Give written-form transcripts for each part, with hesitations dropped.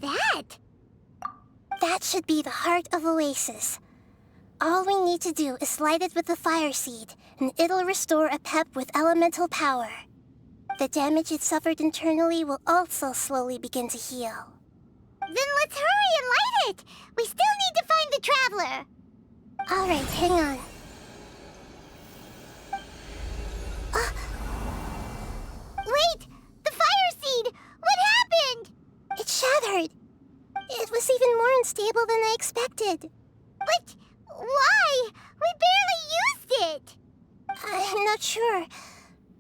that? That should be the heart of Oasis. All we need to do is light it with the fire seed, and it'll restore a pep with elemental power. The damage it suffered internally will also slowly begin to heal. Then let's hurry and light it! We still need to find the Traveler! Alright, hang on. Wait! The fire seed! What happened? It shattered! It was even more unstable than I expected. But why? We barely used it! I'm not sure.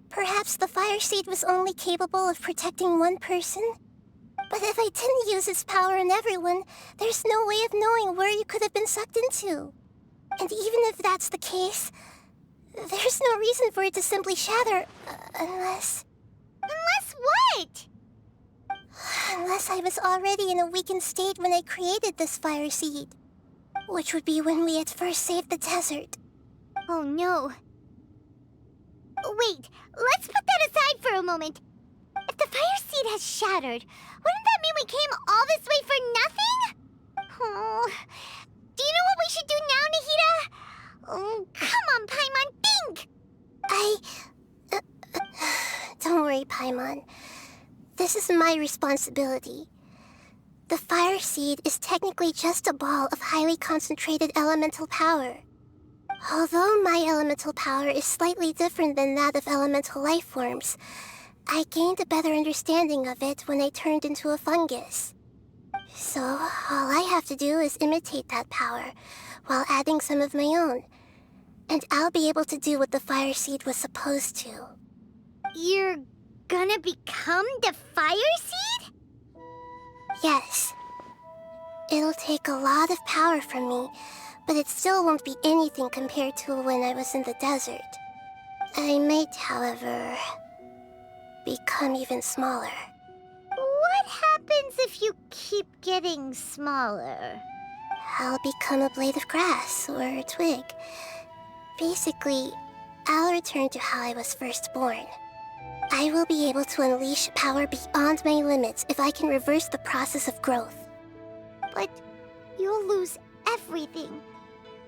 Perhaps the fire seed was only capable of protecting one person? But if I didn't use its power on everyone, there's no way of knowing where you could have been sucked into. And even if that's the case, there's no reason for it to simply shatter, unless... Unless what? Unless I was already in a weakened state when I created this fire seed. Which would be when we had first saved the desert. Oh no. Wait, let's put that aside for a moment. If the fire seed has shattered, wouldn't that mean we came all this way for nothing? Oh, do you know what we should do now, Nahida? Oh, come on, Paimon, think! Don't worry, Paimon. This is my responsibility. The fire seed is technically just a ball of highly concentrated elemental power. Although my elemental power is slightly different than that of elemental life forms, I gained a better understanding of it when I turned into a fungus. So, all I have to do is imitate that power, while adding some of my own. And I'll be able to do what the fire seed was supposed to. You're gonna become the fire seed? Yes. It'll take a lot of power from me, but it still won't be anything compared to when I was in the desert. I might, however, become even smaller. What happens if you keep getting smaller? I'll become a blade of grass or a twig. Basically, I'll return to how I was first born. I will be able to unleash power beyond my limits if I can reverse the process of growth. But you'll lose everything.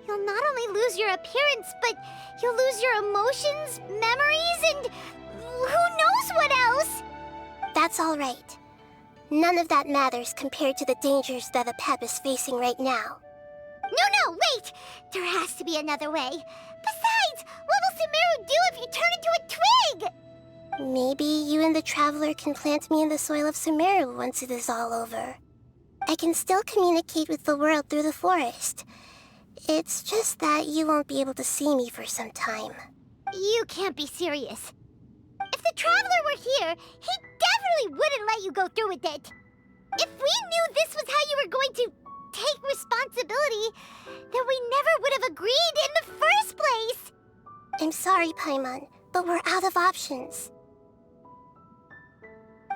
You'll not only lose your appearance, but you'll lose your emotions, memories, and who knows what else? That's all right. None of that matters compared to the dangers that the Pep is facing right now. No, wait! There has to be another way. Besides, what will Sumeru do if you turn into a twig? Maybe you and the Traveler can plant me in the soil of Sumeru once it is all over. I can still communicate with the world through the forest. It's just that you won't be able to see me for some time. You can't be serious. If the Traveler were here, he definitely wouldn't let you go through with it. If we knew this was how you were going to take responsibility, then we never would have agreed in the first place. I'm sorry, Paimon, but we're out of options.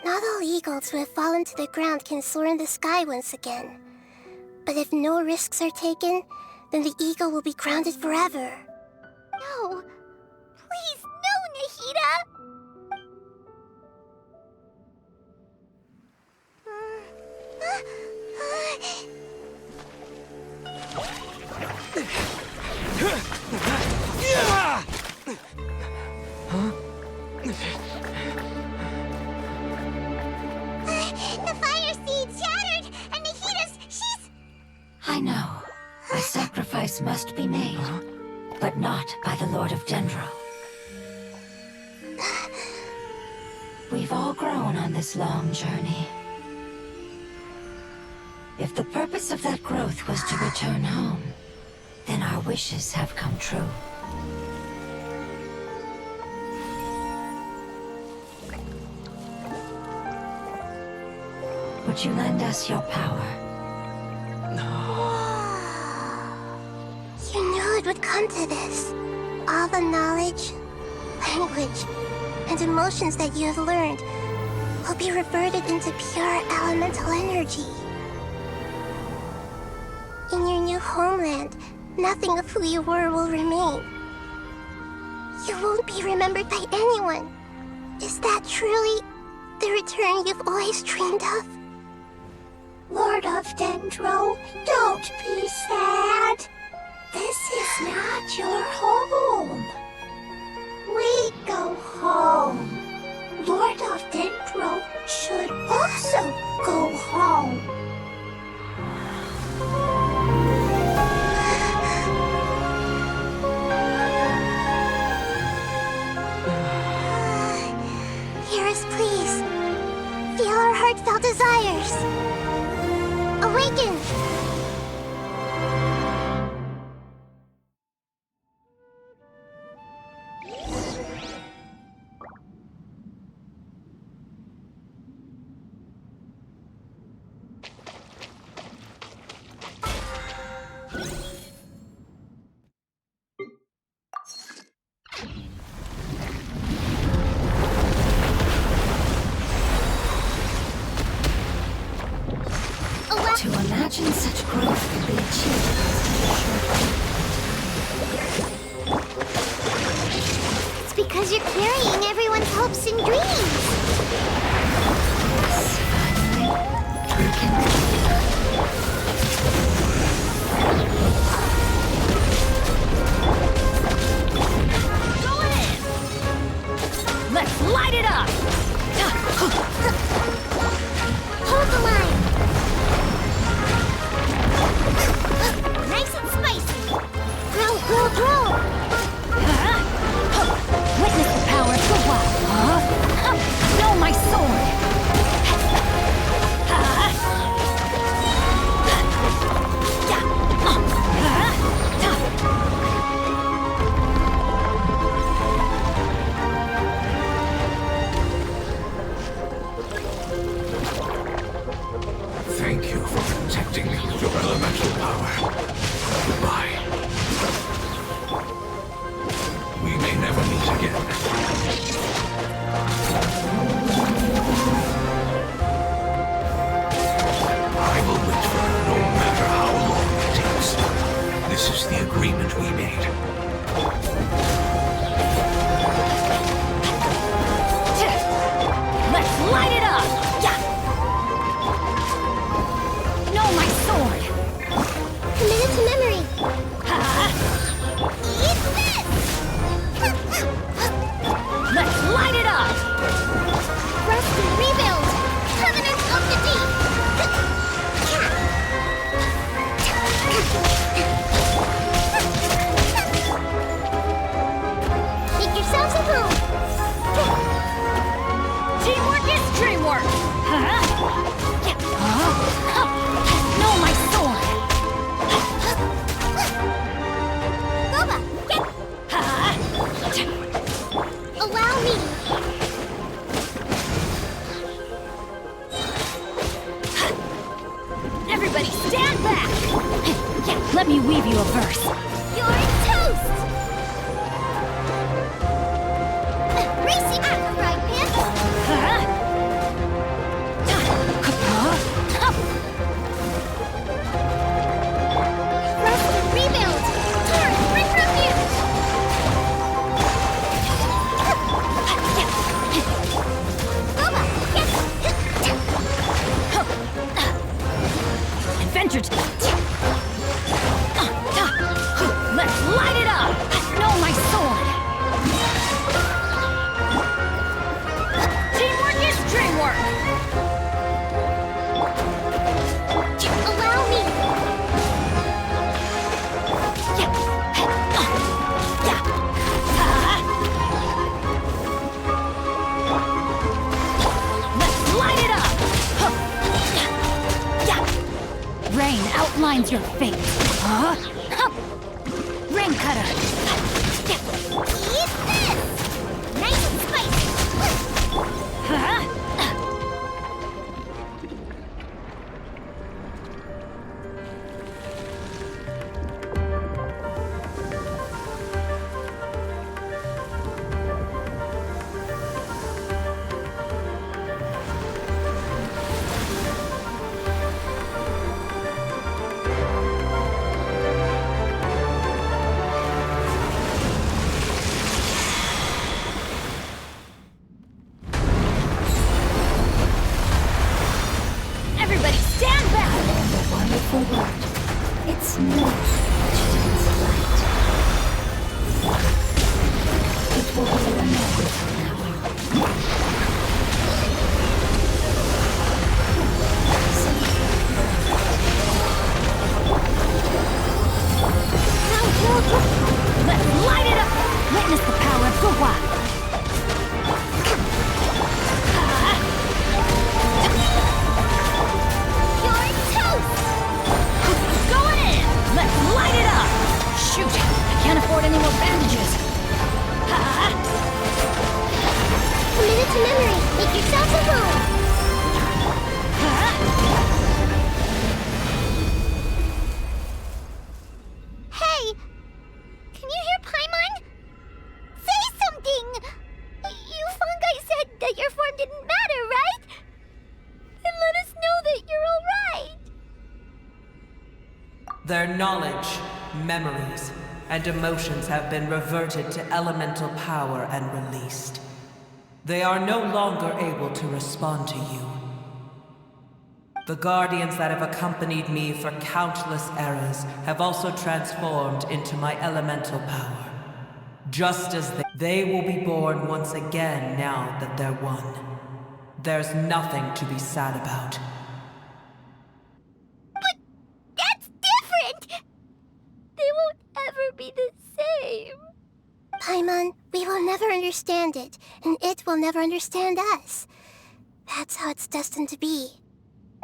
Not all eagles who have fallen to the ground can soar in the sky once again. But if no risks are taken, then the eagle will be grounded forever. No. Please, no, Nahida! The fire seed shattered, and she's... I know. A sacrifice must be made, but not by the Lord of Dendro. We've all grown on this long journey. If the purpose of that growth was to return home, then our wishes have come true. Would you lend us your power? You knew it would come to this. All the knowledge, language, and emotions that you have learned will be reverted into pure elemental energy. In your new homeland, nothing of who you were will remain. You won't be remembered by anyone. Is that truly the return you've always dreamed of? of Dendro, don't be sad. This is not your home. We go home. Lord of Dendro should also go home. Hear us, please. Feel our heartfelt desires. Awaken! To imagine such growth could be achieved It's because you're carrying everyone's hopes and dreams. Go in! Let's light it up! Hold the line. Nice and spicy. Grow, grow, grow. Witness the power of the wild. Know my sword. Thank you for protecting me with your elemental power. Goodbye. We may never meet again. I will wait for her no matter how long it takes. This is the agreement we made. Let's light it up! Know my sword! Committed to memory. Eat this! Let's light it up! Rest and rebuild. Covenant of the deep. Make yourselves at home. Teamwork is dreamwork! Know my sword! Glava, get. Allow me. Everybody stand back! Let me weave you a verse. You're toast. Racy out, right, man. Rest and rebuild. Turn, bring refuge. Glava, get. Adventure time! Let's light it up! Know my sword! Teamwork is dreamwork! Allow me. Let's light it up! Rain outlines your fate. Rain cutter! Eat this. Nice and spicy. this moon which is light. It will be a moment now. Let's light it up! Witness the power of Glava! You're toast! Going in! Let's light it up! Shoot! I can't afford any more bandages! Commit it to memory. Make yourself at home. Hey! Can you hear Paimon? Say something! You fungi said that your form didn't matter, right? Then let us know that you're alright! Their knowledge, memories, and emotions have been reverted to elemental power and released. They are no longer able to respond to you. The guardians that have accompanied me for countless eras have also transformed into my elemental power. Just as they will be born once again now that they're one. There's nothing to be sad about. But that's different! They won't ever be the same. Paimon, we will never understand it, and it will never understand us. That's how it's destined to be.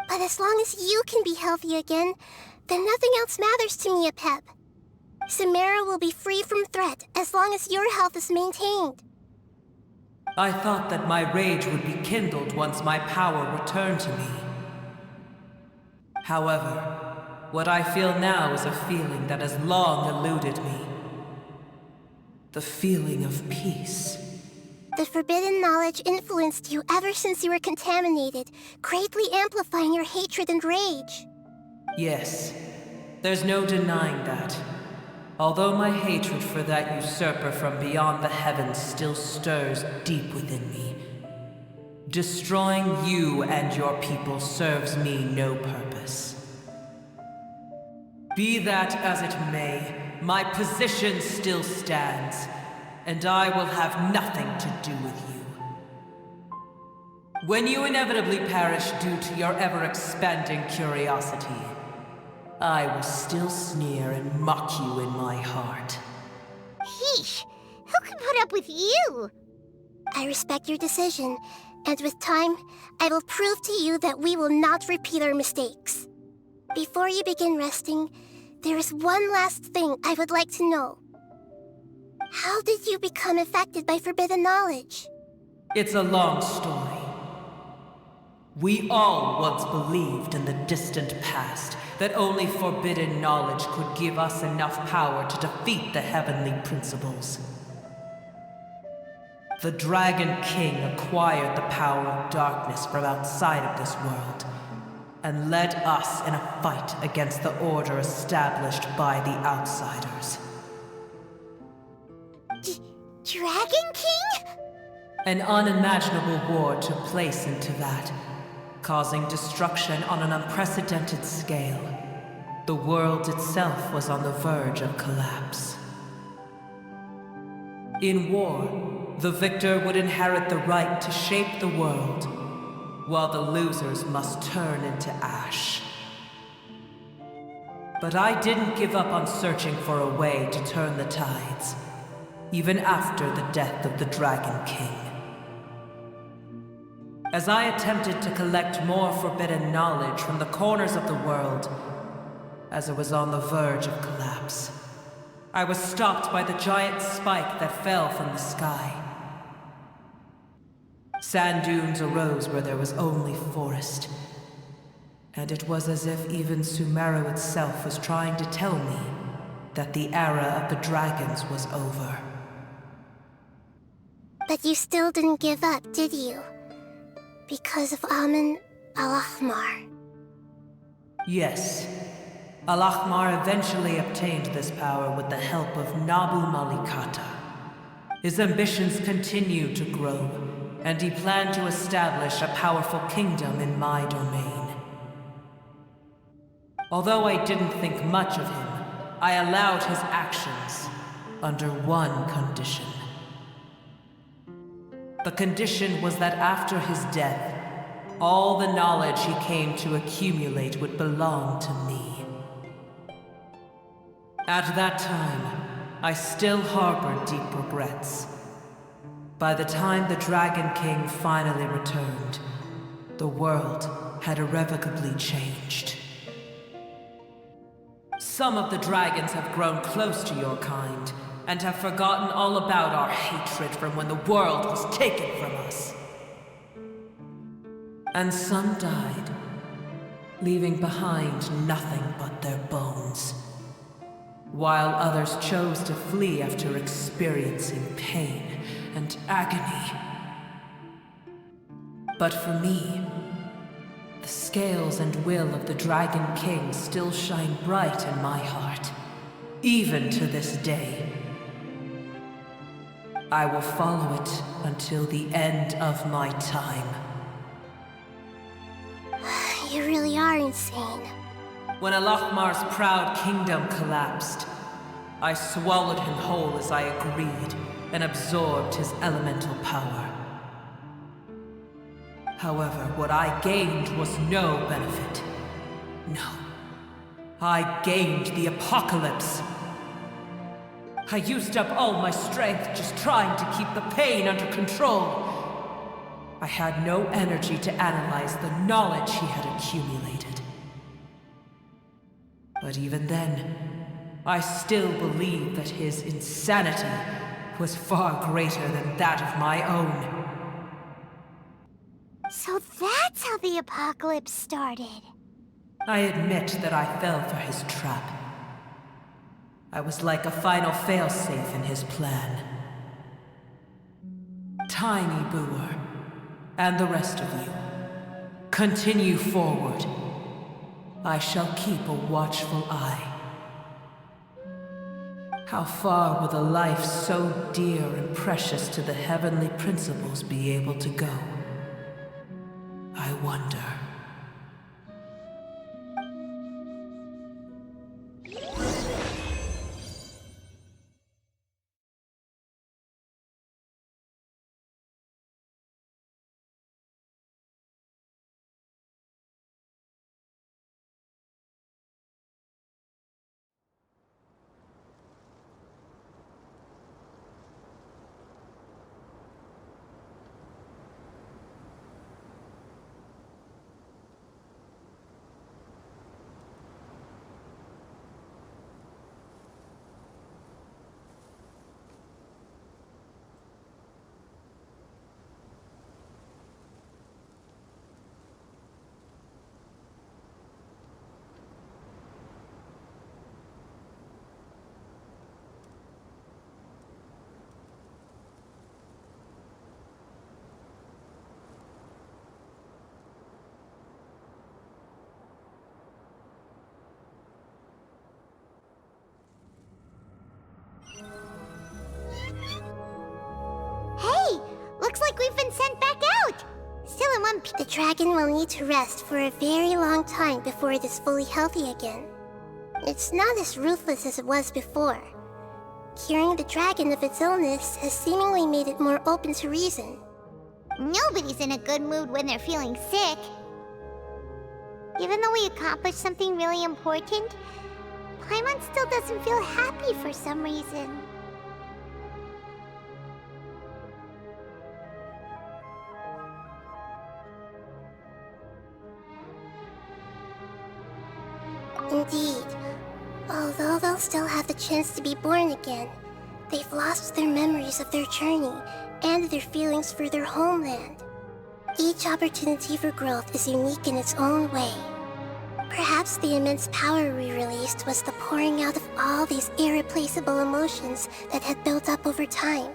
But as long as you can be healthy again, then nothing else matters to me, Apep. Samara will be free from threat as long as your health is maintained. I thought that my rage would be kindled once my power returned to me. However, what I feel now is a feeling that has long eluded me. The feeling of peace. The forbidden knowledge influenced you ever since you were contaminated, greatly amplifying your hatred and rage. Yes, there's no denying that. Although my hatred for that usurper from beyond the heavens still stirs deep within me, destroying you and your people serves me no purpose. Be that as it may, my position still stands, and I will have nothing to do with you. When you inevitably perish due to your ever-expanding curiosity, I will still sneer and mock you in my heart. Yeesh! Who can put up with you? I respect your decision, and with time, I will prove to you that we will not repeat our mistakes. Before you begin resting, there is one last thing I would like to know. How did you become affected by forbidden knowledge? It's a long story. We all once believed in the distant past that only forbidden knowledge could give us enough power to defeat the heavenly principles. The Dragon King acquired the power of darkness from outside of this world, and led us in a fight against the order established by the outsiders. Dragon King? An unimaginable war took place into that, causing destruction on an unprecedented scale. The world itself was on the verge of collapse. In war, the victor would inherit the right to shape the world, while the losers must turn into ash. But I didn't give up on searching for a way to turn the tides, even after the death of the Dragon King. As I attempted to collect more forbidden knowledge from the corners of the world, as it was on the verge of collapse, I was stopped by the giant spike that fell from the sky. Sand dunes arose where there was only forest, and it was as if even Sumeru itself was trying to tell me that the era of the dragons was over. But you still didn't give up, did you? Because of Amun Al-Ahmar. Yes. Al-Ahmar eventually obtained this power with the help of Nabu Malikata. His ambitions continued to grow, and he planned to establish a powerful kingdom in my domain. Although I didn't think much of him, I allowed his actions under one condition. The condition was that after his death, all the knowledge he came to accumulate would belong to me. At that time, I still harbored deep regrets. By the time the Dragon King finally returned, the world had irrevocably changed. Some of the dragons have grown close to your kind, and have forgotten all about our hatred from when the world was taken from us. And some died, leaving behind nothing but their bones, while others chose to flee after experiencing pain and agony. But for me, the scales and will of the Dragon King still shine bright in my heart, even to this day. I will follow it until the end of my time. You really are insane. When Alachmar's proud kingdom collapsed, I swallowed him whole as I agreed, and absorbed his elemental power. However, what I gained was no benefit. No. I gained the apocalypse. I used up all my strength just trying to keep the pain under control. I had no energy to analyze the knowledge he had accumulated. But even then, I still believed that his insanity was far greater than that of my own. So that's how the apocalypse started. I admit that I fell for his trap. I was like a final failsafe in his plan. Tiny Booer, and the rest of you, continue forward. I shall keep a watchful eye. How far will a life so dear and precious to the heavenly principles be able to go? I wonder. Hey! Looks like we've been sent back out! Still in one piece. The dragon will need to rest for a very long time before it is fully healthy again. It's not as ruthless as it was before. Curing the dragon of its illness has seemingly made it more open to reason. Nobody's in a good mood when they're feeling sick. Even though we accomplished something really important, Paimon still doesn't feel happy for some reason. Indeed. Although they'll still have the chance to be born again, they've lost their memories of their journey and their feelings for their homeland. Each opportunity for growth is unique in its own way. Perhaps the immense power we released was the pouring out of all these irreplaceable emotions that had built up over time.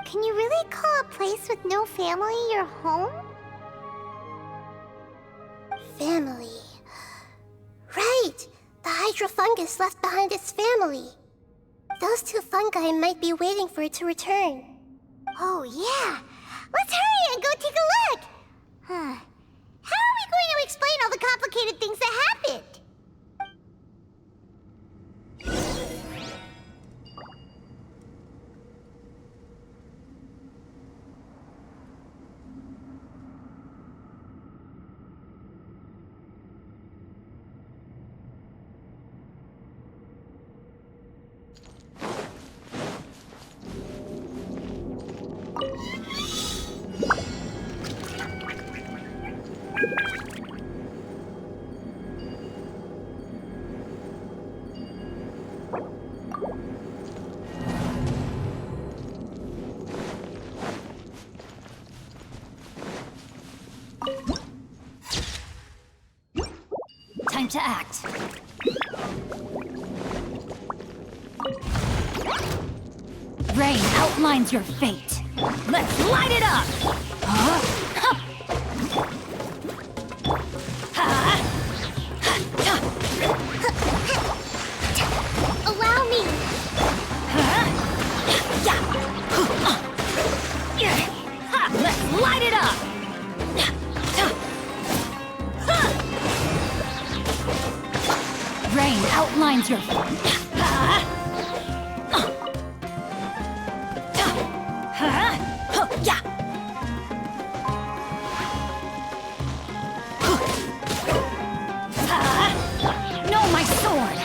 Can you really call a place with no family your home? Family. Right! The hydrofungus left behind its family. Those two fungi might be waiting for it to return. Oh yeah! Let's hurry and go take a look! Huh. How are we going to explain all the complicated things that happened? to act. Rain outlines your fate. Let's light it up! Huh? Allow me! Let's light it up! Rain outlines your No, my sword!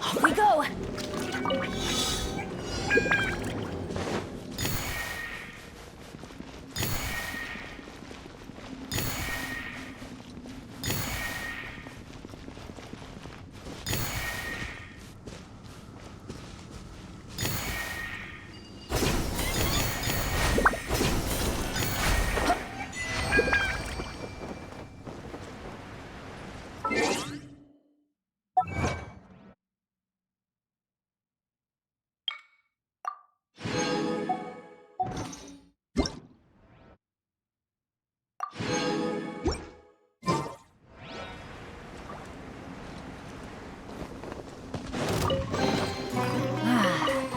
Off we go!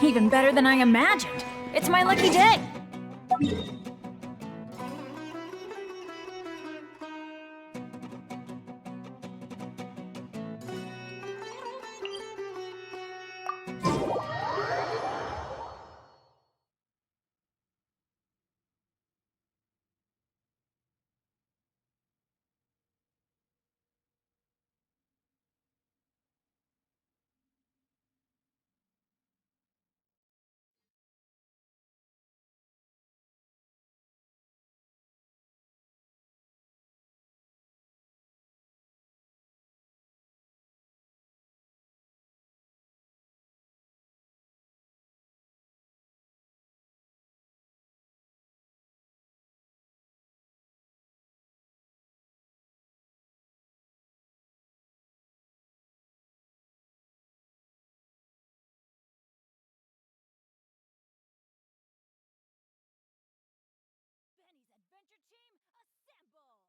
Even better than I imagined. It's my lucky day. Adventure team, assemble!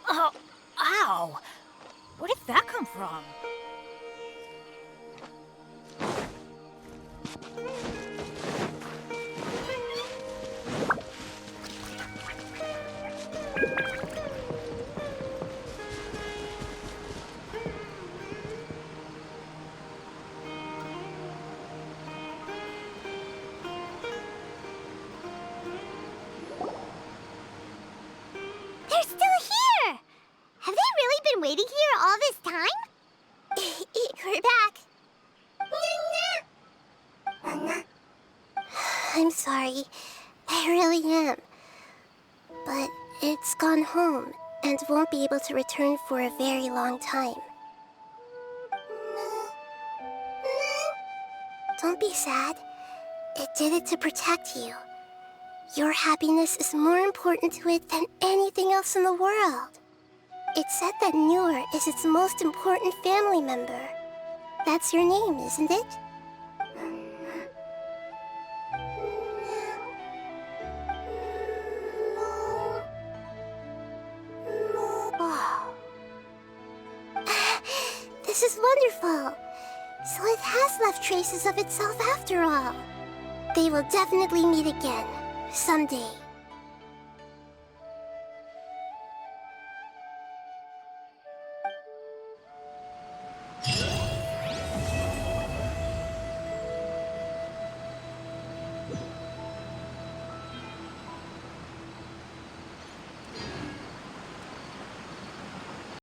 Oh, ow! Where did that come from? They're still here! Have they really been waiting here all this time? We're back. I'm sorry. I really am. But it's gone home and won't be able to return for a very long time. Don't be sad. It did it to protect you. Your happiness is more important to it than anything else in the world. It's said that Newer is its most important family member. That's your name, isn't it? Oh. This is wonderful. So it has left traces of itself after all. They will definitely meet again, someday.